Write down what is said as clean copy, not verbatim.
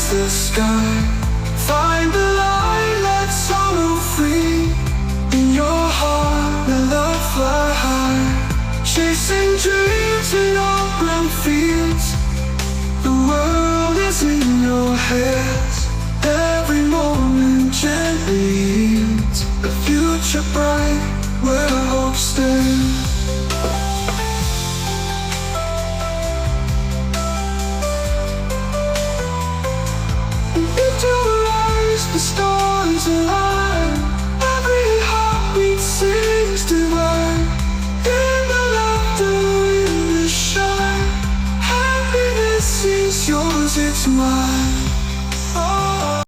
towards the sky. Find the light, let sorrow free. In your heart, let love fly high. Chasing dreams in open fields. The world is in your hands. Every moment gently yields. A future bright where hope stands.